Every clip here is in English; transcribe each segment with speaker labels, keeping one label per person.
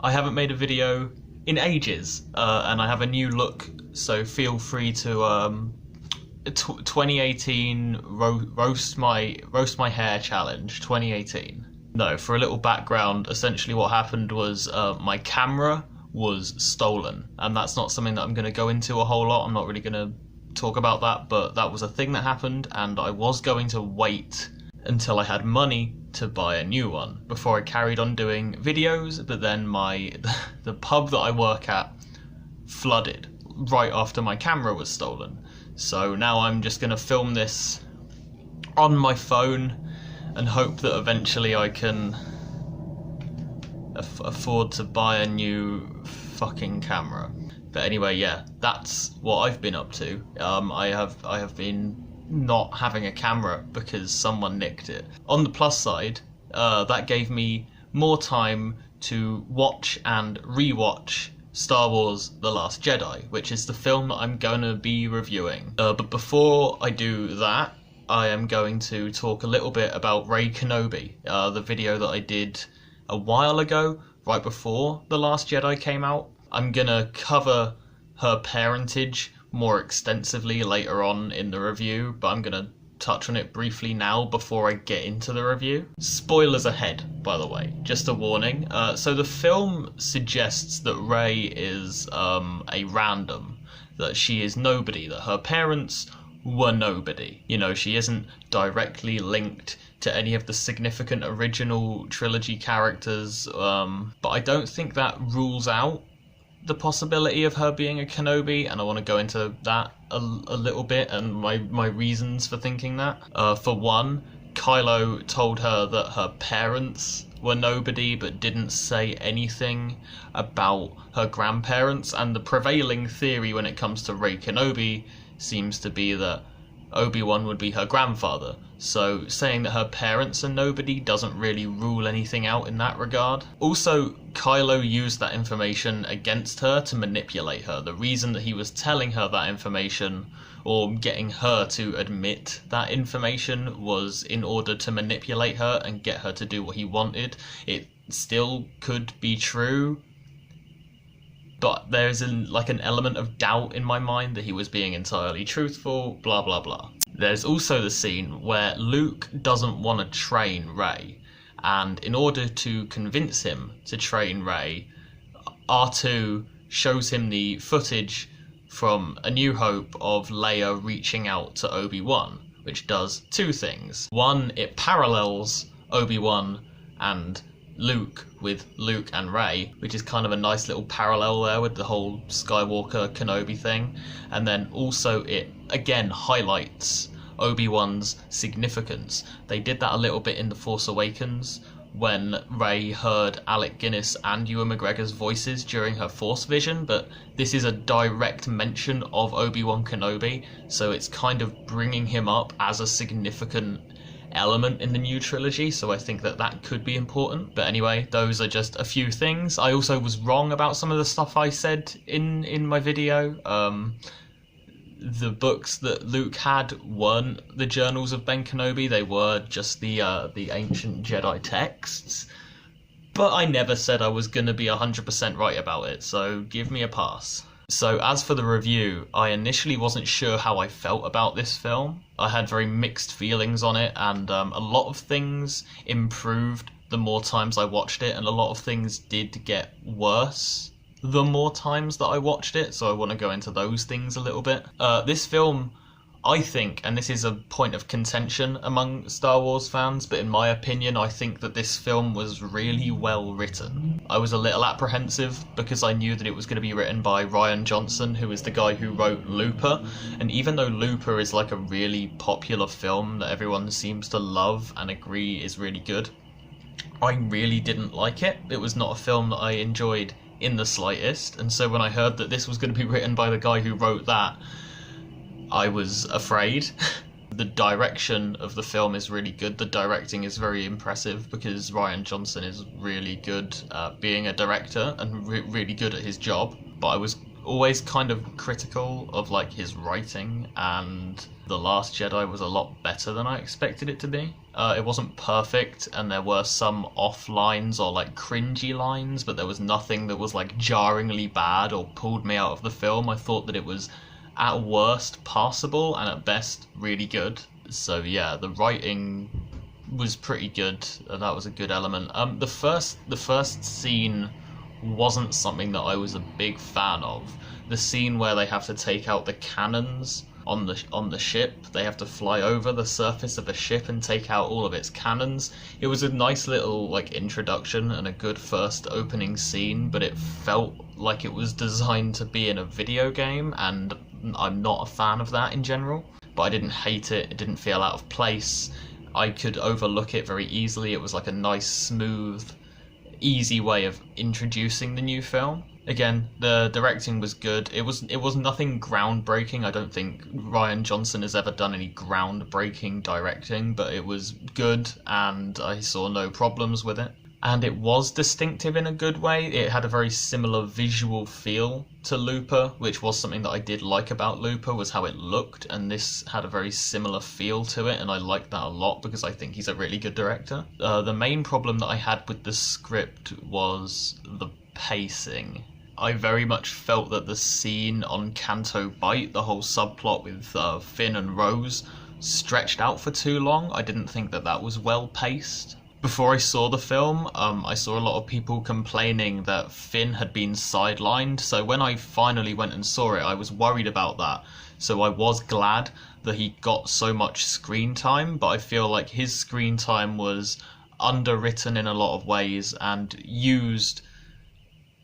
Speaker 1: I haven't made a video in ages, and I have a new look, so feel free to 2018 roast my hair challenge 2018. No, for a little background, essentially what happened was my camera was stolen, and that's not something that I'm going to go into a whole lot. I'm not really going to talk about that, but that was a thing that happened, and I was going to wait until I had money to buy a new one before I carried on doing videos. But then the pub that I work at flooded right after my camera was stolen, so now I'm just going to film this on my phone and hope that eventually I can afford to buy a new fucking camera. But anyway, yeah, that's what I've been up to. I have been not having a camera because someone nicked it. On the plus side, that gave me more time to watch and rewatch Star Wars: The Last Jedi, which is the film that I'm going to be reviewing. But before I do that, I am going to talk a little bit about Rey Kenobi, the video that I did a while ago, right before The Last Jedi came out. I'm gonna cover her parentage more extensively later on in the review, but I'm gonna touch on it briefly now before I get into the review. Spoilers ahead, by the way, just a warning. So the film suggests that Rey is a random, that she is nobody, that her parents were nobody. You know, she isn't directly linked to any of the significant original trilogy characters, but I don't think that rules out the possibility of her being a Kenobi, and I want to go into that a little bit and my reasons for thinking that. For one, Kylo told her that her parents were nobody but didn't say anything about her grandparents, and the prevailing theory when it comes to Rey Kenobi seems to be that Obi-Wan would be her grandfather, so saying that her parents are nobody doesn't really rule anything out in that regard. Also, Kylo used that information against her to manipulate her. The reason that he was telling her that information, or getting her to admit that information, was in order to manipulate her and get her to do what he wanted. It still could be true, but there's an element of doubt in my mind that he was being entirely truthful, blah blah blah. There's also the scene where Luke doesn't want to train Rey, and in order to convince him to train Rey, R2 shows him the footage from A New Hope of Leia reaching out to Obi-Wan, which does two things. One, it parallels Obi-Wan and Luke with Luke and Rey, which is kind of a nice little parallel there with the whole Skywalker Kenobi thing. And then also it again highlights Obi-Wan's significance. They did that a little bit in The Force Awakens when Rey heard Alec Guinness and Ewan McGregor's voices during her Force vision, but this is a direct mention of Obi-Wan Kenobi, so it's kind of bringing him up as a significant element in the new trilogy, so I think that could be important. But anyway, those are just a few things. I also was wrong about some of the stuff I said in my video. The books that Luke had weren't the Journals of Ben Kenobi, they were just the ancient Jedi texts. But I never said I was going to be 100% right about it, so give me a pass. So as for the review, I initially wasn't sure how I felt about this film. I had very mixed feelings on it, and a lot of things improved the more times I watched it, and a lot of things did get worse the more times that I watched it, so I want to go into those things a little bit. This film, I think, and this is a point of contention among Star Wars fans, but in my opinion, I think that this film was really well written. I was a little apprehensive because I knew that it was going to be written by Rian Johnson, who is the guy who wrote Looper, and even though Looper is like a really popular film that everyone seems to love and agree is really good, I really didn't like it. It was not a film that I enjoyed in the slightest, and so when I heard that this was going to be written by the guy who wrote that, I was afraid. The direction of the film is really good. The directing is very impressive because Rian Johnson is really good at being a director and really good at his job. But I was always kind of critical of like his writing, and The Last Jedi was a lot better than I expected it to be. It wasn't perfect, and there were some off lines or like cringy lines, but there was nothing that was like jarringly bad or pulled me out of the film. I thought that it was at worst passable and at best really good. So yeah, the writing was pretty good. That was a good element. The first scene wasn't something that I was a big fan of. The scene where they have to take out the cannons on the ship, they have to fly over the surface of a ship and take out all of its cannons. It was a nice little like introduction and a good first opening scene, but it felt like it was designed to be in a video game, and I'm not a fan of that in general. But I didn't hate it. It didn't feel out of place. I could overlook it very easily. It was like a nice, smooth, easy way of introducing the new film. Again, the directing was good. It was nothing groundbreaking. I don't think Rian Johnson has ever done any groundbreaking directing, but it was good, and I saw no problems with it. And it was distinctive in a good way. It had a very similar visual feel to Looper, which was something that I did like about Looper, was how it looked, and this had a very similar feel to it, and I liked that a lot because I think he's a really good director. The main problem that I had with the script was the pacing. I very much felt that the scene on Canto Bight, the whole subplot with Finn and Rose, stretched out for too long. I didn't think that that was well paced. Before I saw the film, I saw a lot of people complaining that Finn had been sidelined, so when I finally went and saw it, I was worried about that. So I was glad that he got so much screen time, but I feel like his screen time was underwritten in a lot of ways and used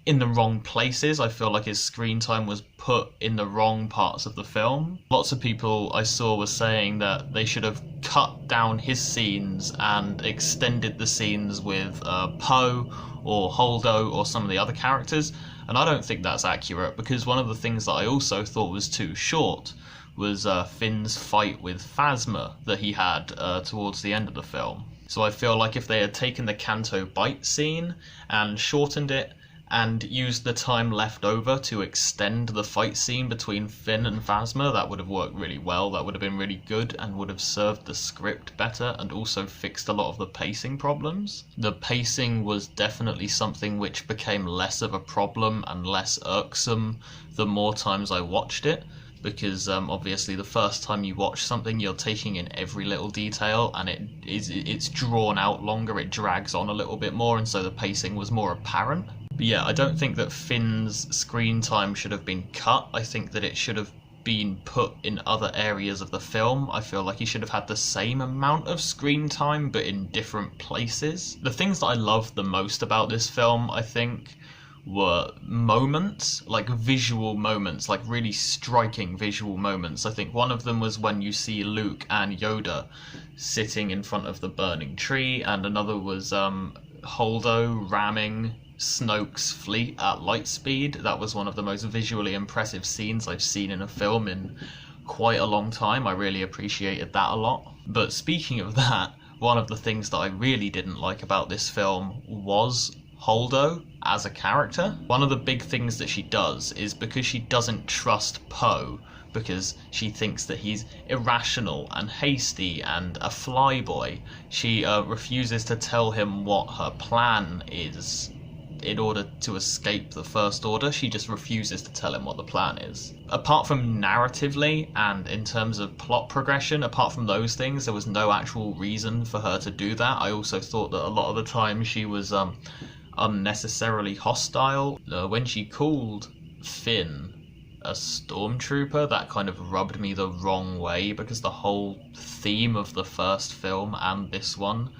Speaker 1: in the wrong places. I feel like his screen time was put in the wrong parts of the film. Lots of people I saw were saying that they should have cut down his scenes and extended the scenes with Poe or Holdo or some of the other characters, and I don't think that's accurate, because one of the things that I also thought was too short was Finn's fight with Phasma that he had towards the end of the film. So I feel like if they had taken the Canto Bight scene and shortened it, and used the time left over to extend the fight scene between Finn and Phasma, that would have worked really well. That would have been really good and would have served the script better and also fixed a lot of the pacing problems. The pacing was definitely something which became less of a problem and less irksome the more times I watched it, because obviously the first time you watch something you're taking in every little detail, and it's drawn out longer, it drags on a little bit more, and so the pacing was more apparent. But yeah, I don't think that Finn's screen time should have been cut. I think that it should have been put in other areas of the film. I feel like he should have had the same amount of screen time, but in different places. The things that I loved the most about this film, I think, were moments, like visual moments, like really striking visual moments. I think one of them was when you see Luke and Yoda sitting in front of the burning tree, and another was Holdo ramming Snoke's fleet at light speed. That was one of the most visually impressive scenes I've seen in a film in quite a long time. I really appreciated that a lot. But speaking of that, one of the things that I really didn't like about this film was Holdo as a character. One of the big things that she does is, because she doesn't trust Poe, because she thinks that he's irrational and hasty and a flyboy, she refuses to tell him what her plan is in order to escape the First Order. She just refuses to tell him what the plan is. Apart from narratively and in terms of plot progression, apart from those things, there was no actual reason for her to do that. I also thought that a lot of the time she was unnecessarily hostile. When she called Finn a stormtrooper, that kind of rubbed me the wrong way, because the whole theme of the first film and this one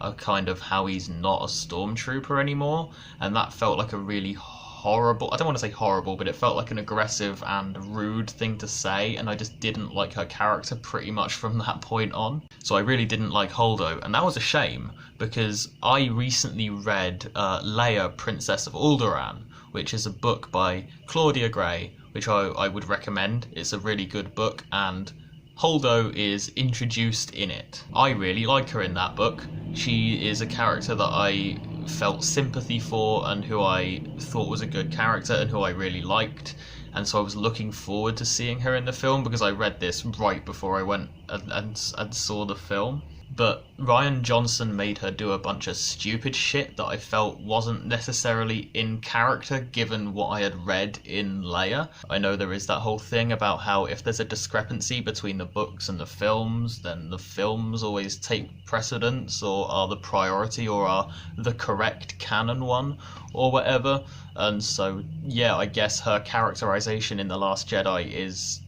Speaker 1: are kind of how he's not a stormtrooper anymore, and that felt like a really horrible, I don't want to say horrible, but it felt like an aggressive and rude thing to say, and I just didn't like her character pretty much from that point on. So I really didn't like Holdo, and that was a shame, because I recently read Leia, Princess of Alderaan, which is a book by Claudia Gray, which I would recommend. It's a really good book, and Holdo is introduced in it. I really like her in that book. She is a character that I felt sympathy for and who I thought was a good character and who I really liked. And so I was looking forward to seeing her in the film because I read this right before I went and saw the film. But Rian Johnson made her do a bunch of stupid shit that I felt wasn't necessarily in character given what I had read in Leia. I know there is that whole thing about how if there's a discrepancy between the books and the films, then the films always take precedence or are the priority or are the correct canon one or whatever. And so, yeah, I guess her characterization in The Last Jedi is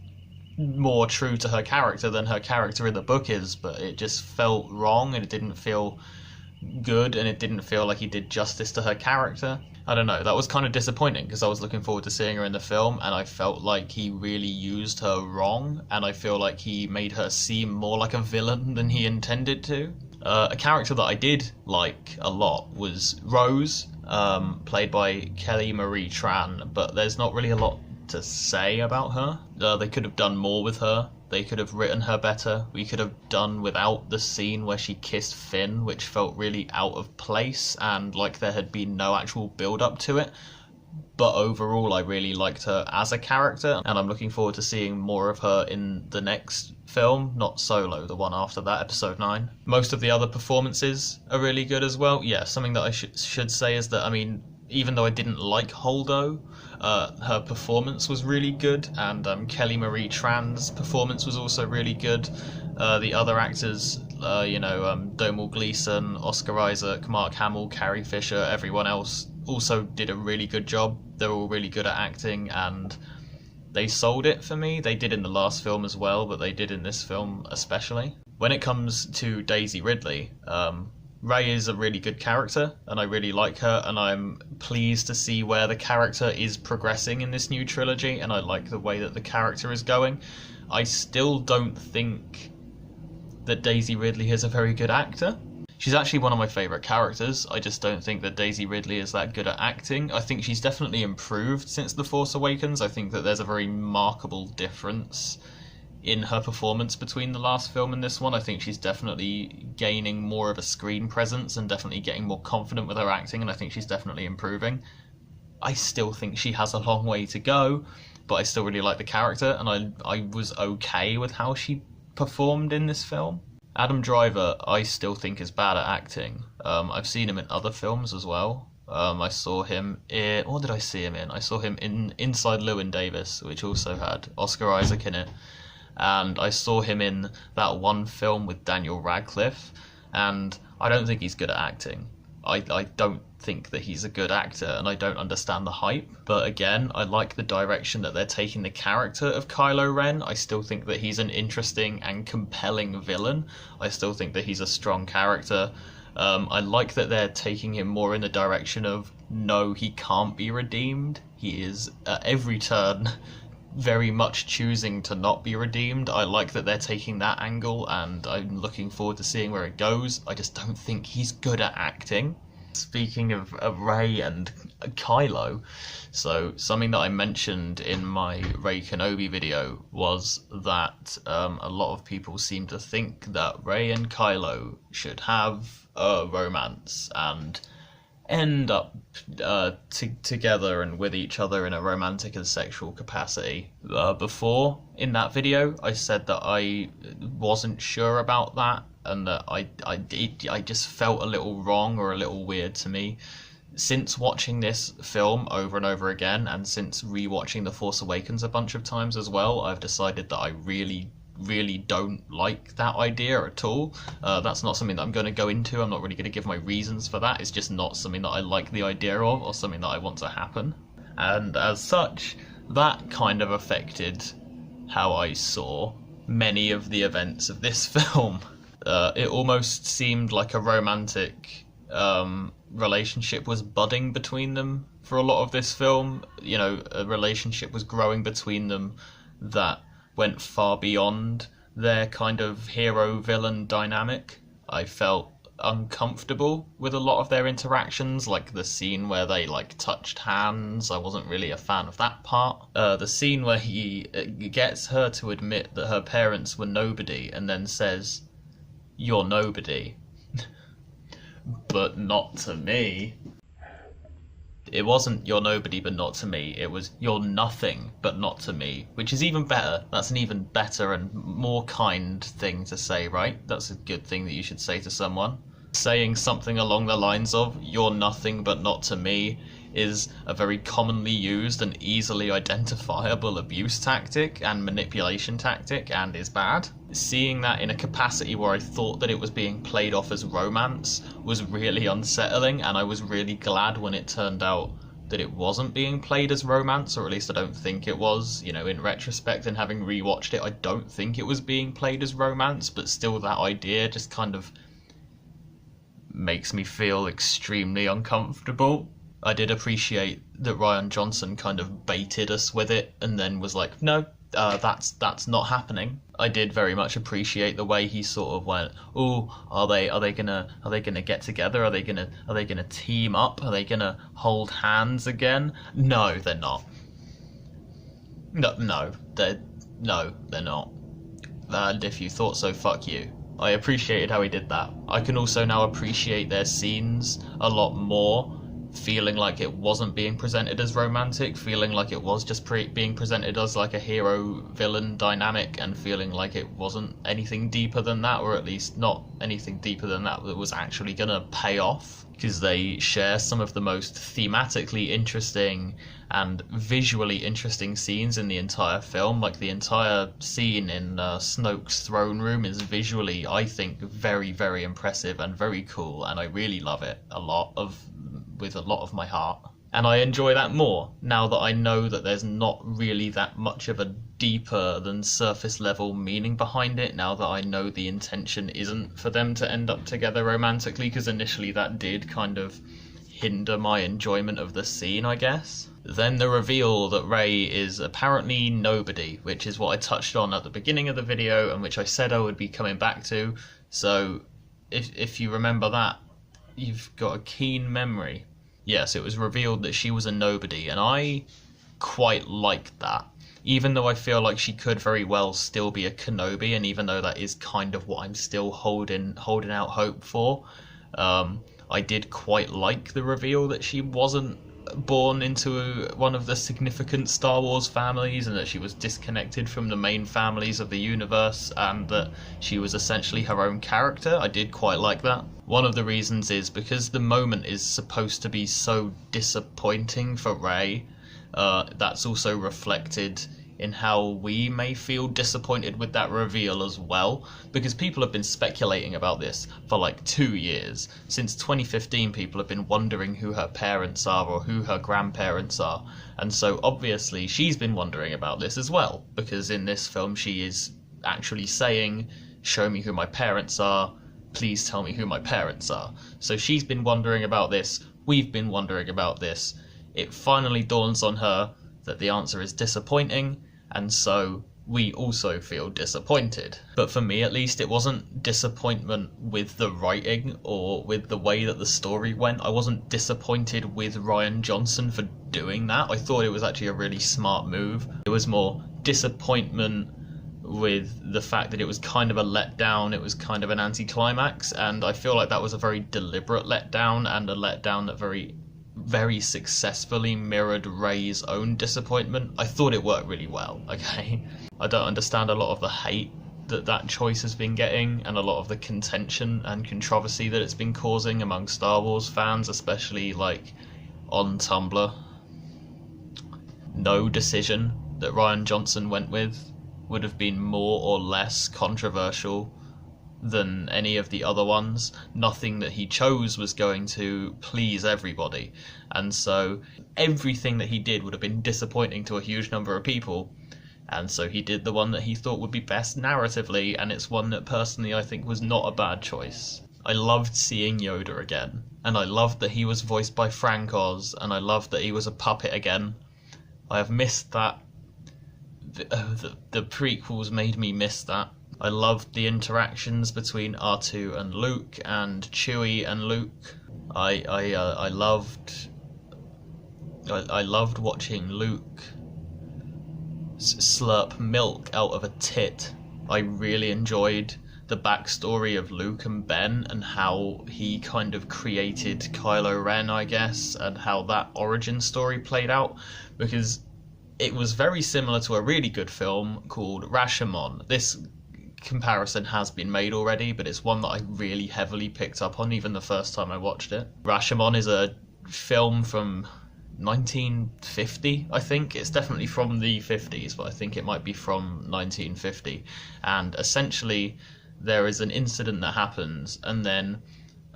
Speaker 1: more true to her character than her character in the book is, but it just felt wrong and it didn't feel good and it didn't feel like he did justice to her character. I don't know, that was kind of disappointing because I was looking forward to seeing her in the film and I felt like he really used her wrong and I feel like he made her seem more like a villain than he intended to. A character that I did like a lot was Rose, played by Kelly Marie Tran, but there's not really a lot to say about her. They could have done more with her. They could have written her better. We could have done without the scene where she kissed Finn, which felt really out of place and like there had been no actual build up to it. But overall, I really liked her as a character, and I'm looking forward to seeing more of her in the next film, not Solo, the one after that, episode 9. Most of the other performances are really good as well. Yeah, something that I should say is that, I mean, even though I didn't like Holdo, her performance was really good, and Kelly Marie Tran's performance was also really good. The other actors, Domhnall Gleeson, Oscar Isaac, Mark Hamill, Carrie Fisher, everyone else also did a really good job. They're all really good at acting, and they sold it for me. They did in the last film as well, but they did in this film especially. When it comes to Daisy Ridley, Rey is a really good character, and I really like her, and I'm pleased to see where the character is progressing in this new trilogy, and I like the way that the character is going. I still don't think that Daisy Ridley is a very good actor. She's actually one of my favourite characters. I just don't think that Daisy Ridley is that good at acting. I think she's definitely improved since The Force Awakens. I think that there's a very remarkable difference in her performance between the last film and this one. I think she's definitely gaining more of a screen presence and definitely getting more confident with her acting, and I think she's definitely improving. I still think she has a long way to go, but I still really like the character, and I was okay with how she performed in this film. Adam Driver, I still think is bad at acting. I've seen him in other films as well. I saw him in... What did I see him in? I saw him in Inside Llewyn Davis, which also had Oscar Isaac in it. And I saw him in that one film with Daniel Radcliffe, and I don't think he's good at acting. I don't think that he's a good actor, and I don't understand the hype. But again, I like the direction that they're taking the character of Kylo Ren. I still think that he's an interesting and compelling villain. I still think that he's a strong character. I like that they're taking him more in the direction of, no, he can't be redeemed. He is, at every turn, very much choosing to not be redeemed. I like that they're taking that angle, and I'm looking forward to seeing where it goes. I just don't think he's good at acting. Speaking of Rey and Kylo, so something that I mentioned in my Rey Kenobi video was that a lot of people seem to think that Rey and Kylo should have a romance and end up together and with each other in a romantic and sexual capacity. Before, in that video, I said that I wasn't sure about that, and that I just felt a little wrong or a little weird to me. Since watching this film over and over again, and since rewatching The Force Awakens a bunch of times as well, I've decided that I really don't like that idea at all. That's not something that I'm going to go into. I'm not really going to give my reasons for that. It's just not something that I like the idea of, or something that I want to happen. And as such, that kind of affected how I saw many of the events of this film. It almost seemed like a romantic relationship was budding between them for a lot of this film. You know, a relationship was growing between them that went far beyond their kind of hero-villain dynamic. I felt uncomfortable with a lot of their interactions, like the scene where they touched hands. I wasn't really a fan of that part. The scene where he gets her to admit that her parents were nobody and then says, "You're nobody." but not to me. It wasn't "you're nobody but not to me", it was "you're nothing but not to me", which is even better. That's an even better and more kind thing to say, right? That's a good thing that you should say to someone. Saying something along the lines of "you're nothing but not to me" is a very commonly used and easily identifiable abuse tactic and manipulation tactic, and is bad. Seeing that in a capacity where I thought that it was being played off as romance was really unsettling, and I was really glad when it turned out that it wasn't being played as romance, or at least I don't think it was. You know, in retrospect and having rewatched it, I don't think it was being played as romance, but still that idea just kind of makes me feel extremely uncomfortable. I did appreciate that Rian Johnson kind of baited us with it and then was like, no, that's not happening. I did very much appreciate the way he sort of went, oh, are they gonna get together? Are they gonna team up? Are they gonna hold hands again? No, they're not. No, they're not. And if you thought so, fuck you. I appreciated how he did that. I can also now appreciate their scenes a lot more, feeling like it wasn't being presented as romantic, feeling like it was just being presented as like a hero-villain dynamic, and feeling like it wasn't anything deeper than that, or at least not anything deeper than that that was actually gonna pay off, because they share some of the most thematically interesting and visually interesting scenes in the entire film. Like, the entire scene in Snoke's throne room is visually, I think, very, very impressive and very cool, and I really love it with a lot of my heart. And I enjoy that more now that I know that there's not really that much of a deeper than surface level meaning behind it, now that I know the intention isn't for them to end up together romantically, because initially that did kind of hinder my enjoyment of the scene, I guess. Then the reveal that Rey is apparently nobody, which is what I touched on at the beginning of the video and which I said I would be coming back to. So if you remember that, you've got a keen memory. Yes, it was revealed that she was a nobody, and I quite liked that. Even though I feel like she could very well still be a Kenobi, and even though that is kind of what I'm still holding out hope for, I did quite like the reveal that she wasn't born into one of the significant Star Wars families, and that she was disconnected from the main families of the universe, and that she was essentially her own character. I did quite like that. One of the reasons is because the moment is supposed to be so disappointing for Rey. That's also reflected in how we may feel disappointed with that reveal as well, because people have been speculating about this for like 2 years. Since 2015, people have been wondering who her parents are or who her grandparents are, and so obviously she's been wondering about this as well, because in this film she is actually saying, show me who my parents are, please tell me who my parents are. So she's been wondering about this, we've been wondering about this. It finally dawns on her that the answer is disappointing, and so we also feel disappointed. But for me, at least, it wasn't disappointment with the writing or with the way that the story went. I wasn't disappointed with Rian Johnson for doing that. I thought it was actually a really smart move. It was more disappointment with the fact that it was kind of a letdown, it was kind of an anticlimax, and I feel like that was a very deliberate letdown, and a letdown that very successfully mirrored Rey's own disappointment. I thought it worked really well, okay? I don't understand a lot of the hate that choice has been getting, and a lot of the contention and controversy that it's been causing among Star Wars fans, especially like on Tumblr. No decision that Rian Johnson went with would have been more or less controversial than any of the other ones. Nothing that he chose was going to please everybody, and so everything that he did would have been disappointing to a huge number of people, and so he did the one that he thought would be best narratively, and it's one that personally I think was not a bad choice. I loved seeing Yoda again, and I loved that he was voiced by Frank Oz, and I loved that he was a puppet again. I have missed that. The prequels made me miss that. I loved the interactions between R2 and Luke, and Chewie and Luke. I loved watching Luke slurp milk out of a tit. I really enjoyed the backstory of Luke and Ben and how he kind of created Kylo Ren, I guess, and how that origin story played out, because it was very similar to a really good film called Rashomon. This comparison has been made already, but it's one that I really heavily picked up on even the first time I watched it. Rashomon is a film from 1950, I think. It's definitely from the 50s, but I think it might be from 1950. And essentially, there is an incident that happens, and then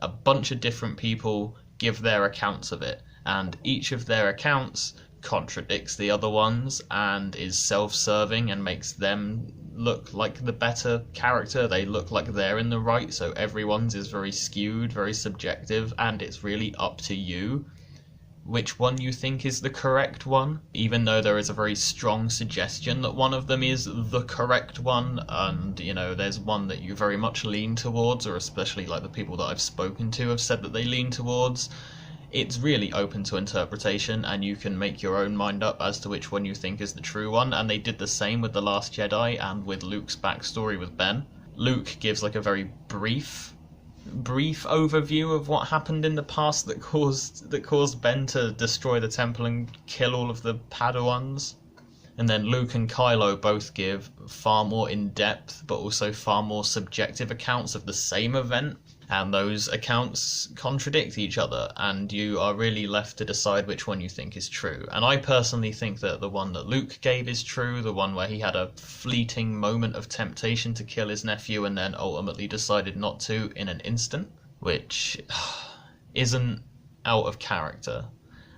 Speaker 1: a bunch of different people give their accounts of it, and each of their accounts contradicts the other ones and is self-serving and makes them look like the better character. They look like they're in the right, so everyone's is very skewed, very subjective, and it's really up to you which one you think is the correct one, even though there is a very strong suggestion that one of them is the correct one. And there's one that you very much lean towards, or especially like the people that I've spoken to have said that they lean towards. It's really open to interpretation, and you can make your own mind up as to which one you think is the true one. And they did the same with The Last Jedi and with Luke's backstory with Ben. Luke gives like a very brief overview of what happened in the past that caused Ben to destroy the temple and kill all of the Padawans. And then Luke and Kylo both give far more in-depth but also far more subjective accounts of the same event, and those accounts contradict each other, and you are really left to decide which one you think is true. And I personally think that the one that Luke gave is true, the one where he had a fleeting moment of temptation to kill his nephew and then ultimately decided not to in an instant, which isn't out of character.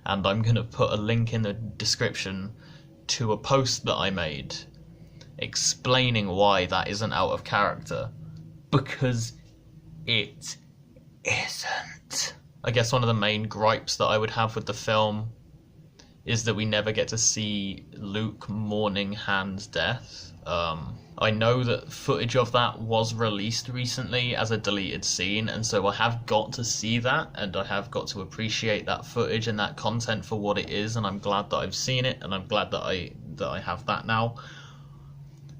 Speaker 1: And I'm going to put a link in the description to a post that I made explaining why that isn't out of character, because it isn't. I guess one of the main gripes that I would have with the film is that we never get to see Luke mourning Han's death. I know that footage of that was released recently as a deleted scene, and so I have got to see that, and I have got to appreciate that footage and that content for what it is, and I'm glad that I've seen it, and I'm glad that I have that now.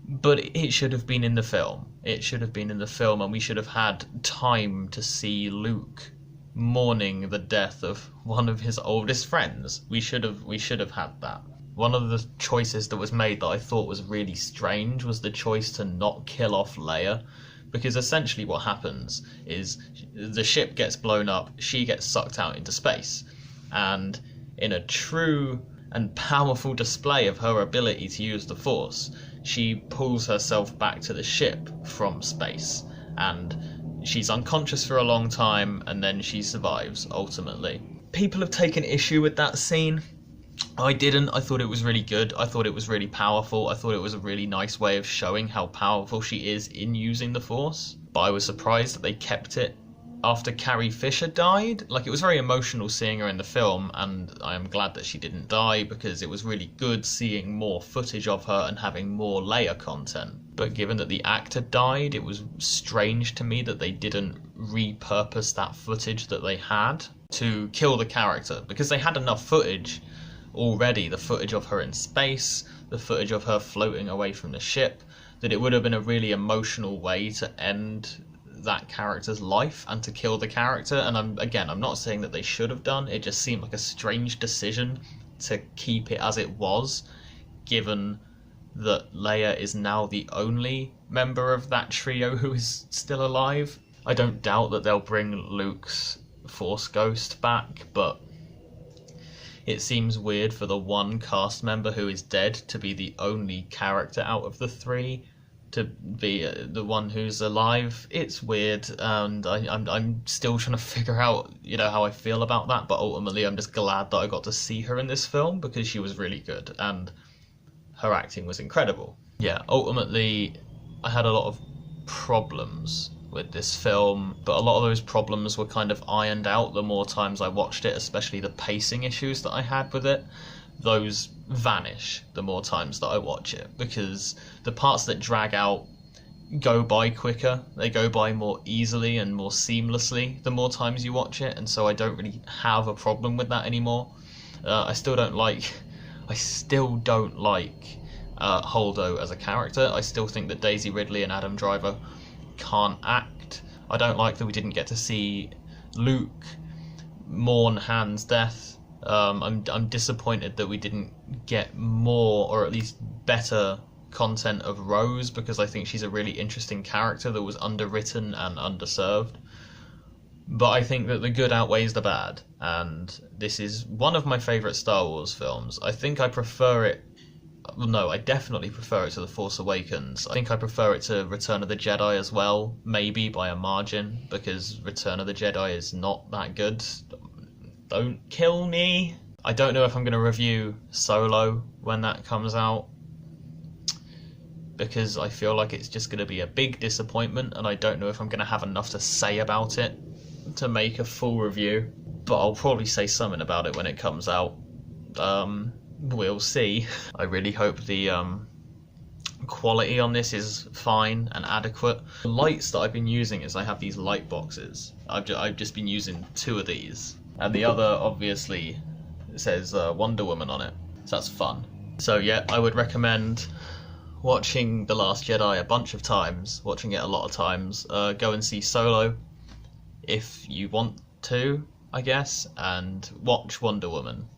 Speaker 1: But it should have been in the film. It should have been in the film, and we should have had time to see Luke mourning the death of one of his oldest friends. We should have had that. One of the choices that was made that I thought was really strange was the choice to not kill off Leia, because essentially what happens is the ship gets blown up, she gets sucked out into space, and in a true and powerful display of her ability to use the Force, she pulls herself back to the ship from space, and she's unconscious for a long time, and then she survives, ultimately. People have taken issue with that scene. I didn't. I thought it was really good. I thought it was really powerful. I thought it was a really nice way of showing how powerful she is in using the Force. But I was surprised that they kept it after Carrie Fisher died. Like, it was very emotional seeing her in the film, and I am glad that she didn't die, because it was really good seeing more footage of her and having more Leia content. But given that the actor died, it was strange to me that they didn't repurpose that footage that they had to kill the character, because they had enough footage already, the footage of her in space, the footage of her floating away from the ship, that it would have been a really emotional way to end that character's life and to kill the character. And I'm not saying that they should have done, it just seemed like a strange decision to keep it as it was, given that Leia is now the only member of that trio who is still alive. I don't doubt that they'll bring Luke's Force Ghost back, but it seems weird for the one cast member who is dead to be the only character out of the three to be the one who's alive. It's weird, and I'm still trying to figure out, how I feel about that, but ultimately I'm just glad that I got to see her in this film, because she was really good, and her acting was incredible. Yeah, ultimately, I had a lot of problems with this film, but a lot of those problems were kind of ironed out the more times I watched it, especially the pacing issues that I had with it. Those vanish the more times that I watch it, because the parts that drag out go by quicker, they go by more easily and more seamlessly the more times you watch it, and so I don't really have a problem with that anymore. I still don't like Holdo as a character. I still think that Daisy Ridley and Adam Driver can't act. I don't like that we didn't get to see Luke mourn Han's death. I'm disappointed that we didn't get more, or at least better, content of Rose, because I think she's a really interesting character that was underwritten and underserved. But I think that the good outweighs the bad, and this is one of my favourite Star Wars films. I think I prefer it... Well, no, I definitely prefer it to The Force Awakens. I think I prefer it to Return of the Jedi as well, maybe by a margin, because Return of the Jedi is not that good. Don't kill me! I don't know if I'm going to review Solo when that comes out, because I feel like it's just going to be a big disappointment, and I don't know if I'm going to have enough to say about it to make a full review. But I'll probably say something about it when it comes out. We'll see. I really hope the quality on this is fine and adequate. The lights that I've been using is I have these light boxes. I've just been using 2 of these, and the other obviously says Wonder Woman on it, so that's fun. So yeah, I would recommend watching The Last Jedi a bunch of times, watching it a lot of times. Go and see Solo if you want to, I guess, and watch Wonder Woman.